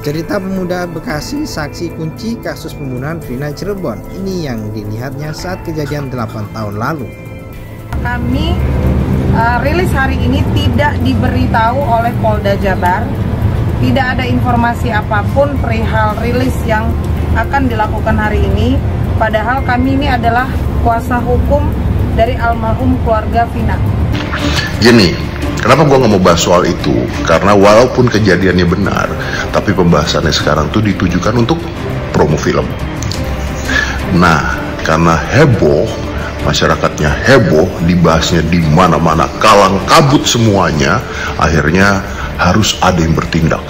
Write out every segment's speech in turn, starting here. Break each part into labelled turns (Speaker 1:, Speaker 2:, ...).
Speaker 1: Cerita pemuda Bekasi saksi kunci kasus pembunuhan Vina Cirebon. Ini yang dilihatnya saat kejadian 8 tahun lalu.
Speaker 2: Kami rilis hari ini tidak diberitahu oleh Polda Jabar. Tidak ada informasi apapun perihal rilis yang akan dilakukan hari ini. Padahal kami ini adalah kuasa hukum dari almarhum keluarga Vina.
Speaker 3: Gini, kenapa gua nggak mau bahas soal itu? Karena walaupun kejadiannya benar, tapi pembahasannya sekarang tuh ditujukan untuk promo film. Nah, karena heboh, masyarakatnya heboh, dibahasnya di mana-mana, kalang kabut semuanya, akhirnya harus ada yang bertindak.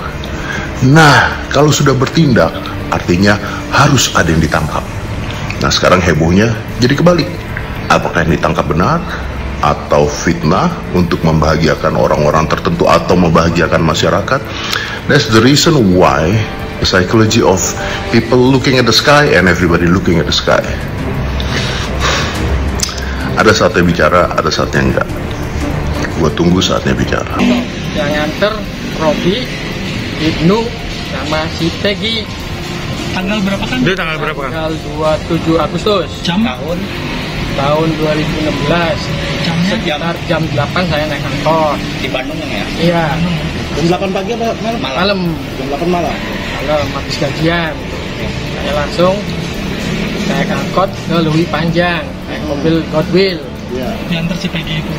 Speaker 3: Nah, kalau sudah bertindak, artinya harus ada yang ditangkap. Nah, sekarang hebohnya jadi kebalik. Apakah yang ditangkap benar atau fitnah untuk membahagiakan orang-orang tertentu atau membahagiakan masyarakat? That's the reason why the psychology of people looking at the sky and everybody looking at the sky. Ada saatnya bicara, ada saatnya enggak. Gue tunggu saatnya bicara.
Speaker 4: Yang nganter Robi, Ibnu, sama si Peggy.
Speaker 5: Tanggal berapa kan?
Speaker 4: Dia tanggal berapa kan? Tanggal 27 Agustus.
Speaker 5: Jam?
Speaker 4: Tahun 2016.
Speaker 5: Jamnya?
Speaker 4: Sekitar jam 8 saya naik angkot.
Speaker 5: Di Bandung ya?
Speaker 4: Iya.
Speaker 6: Jam 8 pagi apa malam?
Speaker 4: Malam.
Speaker 6: Jam 8 malam?
Speaker 4: Malam, habis gajian. Saya langsung naik angkot ke Lui Panjang. Naik mobil Godwill.
Speaker 6: Iya.
Speaker 5: Diantar si Peggy itu?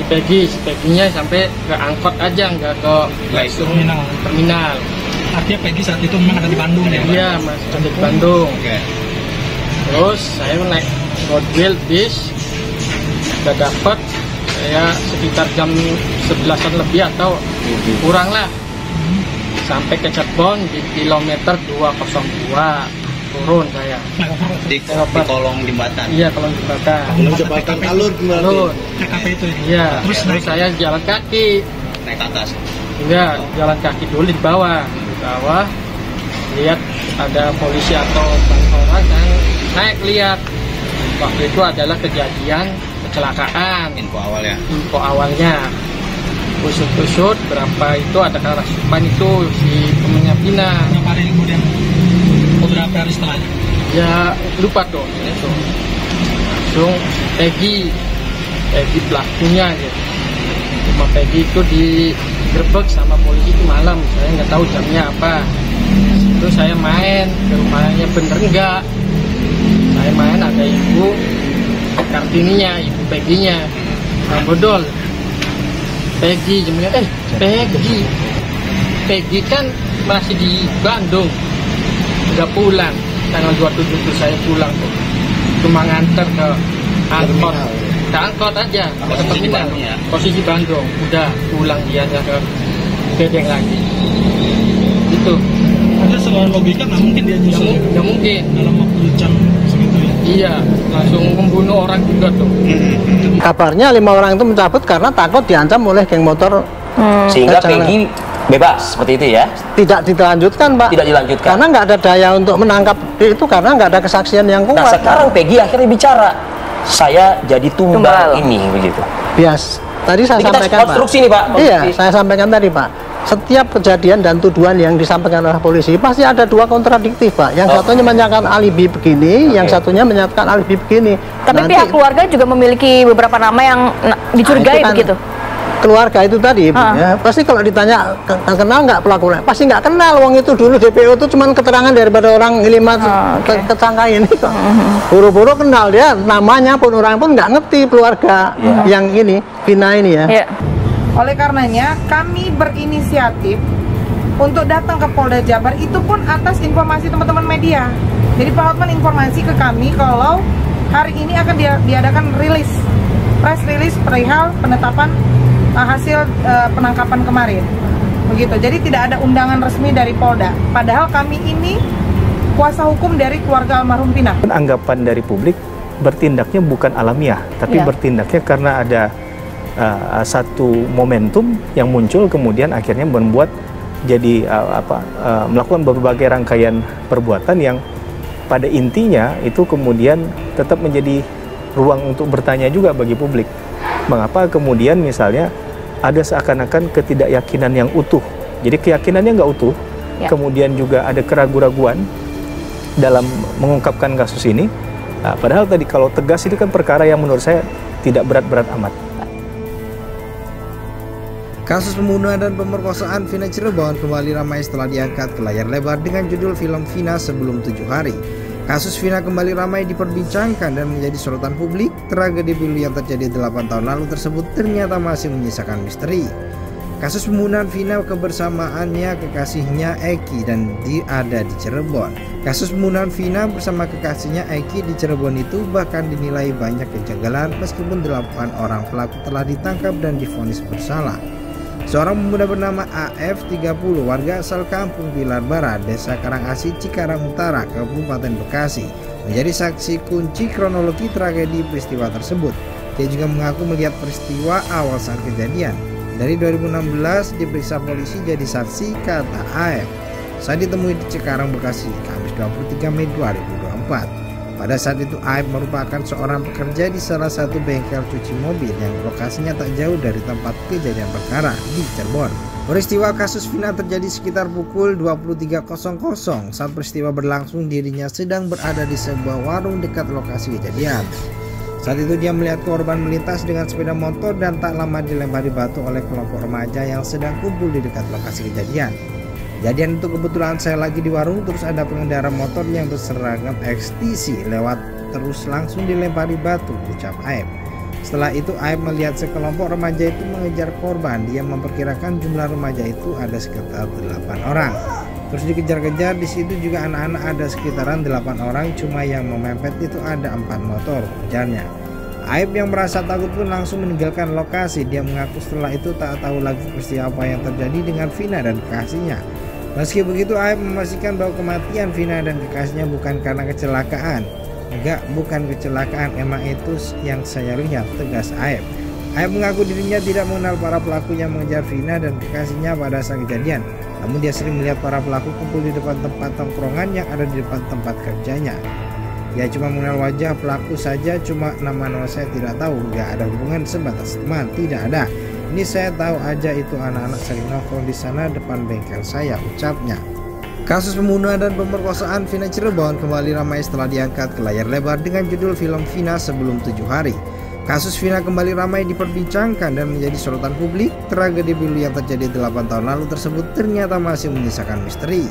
Speaker 4: Si Peggy-nya sampai ke angkot aja, nggak ke langsung terminal.
Speaker 5: Artinya Peggy saat itu memang ada di Bandung ya?
Speaker 4: Iya, masih ada di Bandung.
Speaker 5: Oke.
Speaker 4: Terus saya naik Godwill bis, udah dapet saya sekitar jam 11-an lebih atau kurang lah. Sampai ke Cirebon di kilometer 202 turun saya.
Speaker 5: Di kolong jembatan?
Speaker 4: Iya, kolong jembatan.
Speaker 6: Kolong jembatan alur gimana?
Speaker 5: TKP itu ya?
Speaker 4: Iya,
Speaker 5: Terus
Speaker 4: saya jalan kaki.
Speaker 5: naik ke atas?
Speaker 4: Iya, jalan kaki dulu di bawah. Di bawah, lihat ada polisi atau orang yang naik lihat. Waktu itu adalah kejadian kecelakaan.
Speaker 5: Info awal ya?
Speaker 4: Info awalnya. Usut-usut berapa itu ada kerasukan itu si temennya Vina.
Speaker 5: Berapa hari kemudian? Beberapa hari setelahnya?
Speaker 4: Ya lupa tuh. Langsung Peggy pelakunya gitu. Cuma Peggy itu digerebek sama polisi itu malam. Saya nggak tahu jamnya apa. Itu saya main ke rumahnya, bener enggak? Saya main ada ibu Kartininya, ibu Peggy-nya. Nah, bodol. Peggy jemnya, Peggy kan masih di Bandung, udah pulang. Tanggal 27 itu saya pulang tuh, cuma nganter ke angkot, ke angkot aja, ke terminal.
Speaker 5: Ya?
Speaker 4: Posisi Bandung, udah pulang dia ke Bedeng lagi. Itu.
Speaker 5: Ada seluruh logika nggak mungkin dia nyusul?
Speaker 4: Nggak mungkin.
Speaker 5: Dalam waktu jam segitu ya?
Speaker 4: Iya, langsung membunuh orang juga tuh.
Speaker 7: Kabarnya 5 orang itu mencabut karena takut diancam oleh geng motor.
Speaker 8: Sehingga Peggy bebas seperti itu ya?
Speaker 7: Tidak dilanjutkan, Pak.
Speaker 8: Tidak dilanjutkan.
Speaker 7: Karena nggak ada daya untuk menangkap itu karena nggak ada kesaksian yang kuat.
Speaker 8: Nah sekarang Peggy akhirnya bicara, saya jadi tumbal ini begitu.
Speaker 7: Bias. Tadi saya
Speaker 8: Ini
Speaker 7: sampaikan,
Speaker 8: kita konstruksi
Speaker 7: Pak.
Speaker 8: nih, Pak.
Speaker 7: Iya, saya sampaikan tadi, Pak. Setiap kejadian dan tuduhan yang disampaikan oleh polisi pasti ada dua kontradiktif, Pak. Yang satunya menyatakan alibi begini, yang satunya menyatakan alibi begini.
Speaker 9: Tapi
Speaker 7: Nanti,
Speaker 9: pihak keluarga juga memiliki beberapa nama yang dicurigai
Speaker 7: kan
Speaker 9: begitu.
Speaker 7: Keluarga itu tadi, ya, pasti kalau ditanya kenal nggak pelakunya, pasti nggak kenal. Wong itu dulu DPO itu cuma keterangan daripada orang ngelimat tersangka ini kok. Buru-buru kenal dia, namanya pun orang pun nggak ngerti keluarga yang ini, Vina ini ya.
Speaker 2: Oleh karenanya kami berinisiatif untuk datang ke Polda Jabar, itu pun atas informasi teman-teman media. Jadi Pak Hotman informasi ke kami kalau hari ini akan diadakan press release perihal penetapan hasil penangkapan kemarin. Begitu. Jadi tidak ada undangan resmi dari Polda. Padahal kami ini kuasa hukum dari keluarga almarhum Vina.
Speaker 10: Anggapan dari publik bertindaknya bukan alamiah, tapi bertindaknya karena ada satu momentum yang muncul kemudian akhirnya membuat jadi melakukan berbagai rangkaian perbuatan yang pada intinya itu kemudian tetap menjadi ruang untuk bertanya juga bagi publik. Mengapa kemudian misalnya ada seakan-akan ketidakyakinan yang utuh. Jadi keyakinannya nggak utuh, kemudian juga ada keraguan-raguan dalam mengungkapkan kasus ini. Padahal tadi kalau tegas itu kan perkara yang menurut saya tidak berat-berat amat.
Speaker 1: Kasus pembunuhan dan pemerkosaan Vina Cirebon kembali ramai setelah diangkat ke layar lebar dengan judul film Vina Sebelum 7 Hari. Kasus Vina kembali ramai diperbincangkan dan menjadi sorotan publik. Tragedi pilu yang terjadi 8 tahun lalu tersebut ternyata masih menyisakan misteri. Kasus pembunuhan Vina kebersamaannya kekasihnya Eki dan ada di Cirebon. Kasus pembunuhan Vina bersama kekasihnya Eki di Cirebon itu bahkan dinilai banyak kejanggalan meskipun 8 orang pelaku telah ditangkap dan divonis bersalah. Seorang pemuda bernama AF 30 warga asal Kampung Pilar Barat, Desa Karangasi, Cikarang Utara, Kabupaten Bekasi menjadi saksi kunci kronologi tragedi peristiwa tersebut. Dia juga mengaku melihat peristiwa awal saat kejadian. Dari 2016 diperiksa polisi jadi saksi, kata AF. Saat ditemui di Cikarang, Bekasi, Kamis 23 Mei 2024. Pada saat itu AF merupakan seorang pekerja di salah satu bengkel cuci mobil yang lokasinya tak jauh dari tempat kejadian perkara di Cirebon. Peristiwa kasus Vina terjadi sekitar pukul 23.00. Saat peristiwa berlangsung, dirinya sedang berada di sebuah warung dekat lokasi kejadian. Saat itu dia melihat korban melintas dengan sepeda motor dan tak lama dilempari batu oleh kelompok remaja yang sedang kumpul di dekat lokasi kejadian. Kejadian itu kebetulan saya lagi di warung, terus ada pengendara motor yang berseragam XTC lewat terus langsung dilempari batu, ucap Aib. Setelah itu Aib melihat sekelompok remaja itu mengejar korban. Dia memperkirakan jumlah remaja itu ada sekitar 8 orang. Terus dikejar-kejar, di situ juga anak-anak ada sekitaran 8 orang, cuma yang memepet itu ada 4 motor, ujarnya. Aib yang merasa takut pun langsung meninggalkan lokasi. Dia mengaku setelah itu tak tahu lagi peristiwa apa yang terjadi dengan Vina dan kekasihnya. Meski begitu, Aib memastikan bahwa kematian Vina dan kekasihnya bukan karena kecelakaan. Enggak, bukan kecelakaan, emang itu yang saya lihat, tegas Aib. Aib mengaku dirinya tidak mengenal para pelaku yang mengejar Vina dan kekasihnya pada saat kejadian. Namun dia sering melihat para pelaku kumpul di depan tempat tongkrongan yang ada di depan tempat kerjanya. Dia cuma mengenal wajah pelaku saja, cuma nama saya tidak tahu, nggak ada hubungan sebatas teman, tidak ada. Ini saya tahu aja itu anak-anak sering nongkrong di sana depan bengkel saya, ucapnya. Kasus pembunuhan dan pemerkosaan Vina Cirebon kembali ramai setelah diangkat ke layar lebar dengan judul film Vina Sebelum 7 Hari. Kasus Vina kembali ramai diperbincangkan dan menjadi sorotan publik. Tragedi pilu yang terjadi 8 tahun lalu tersebut ternyata masih menyisakan misteri.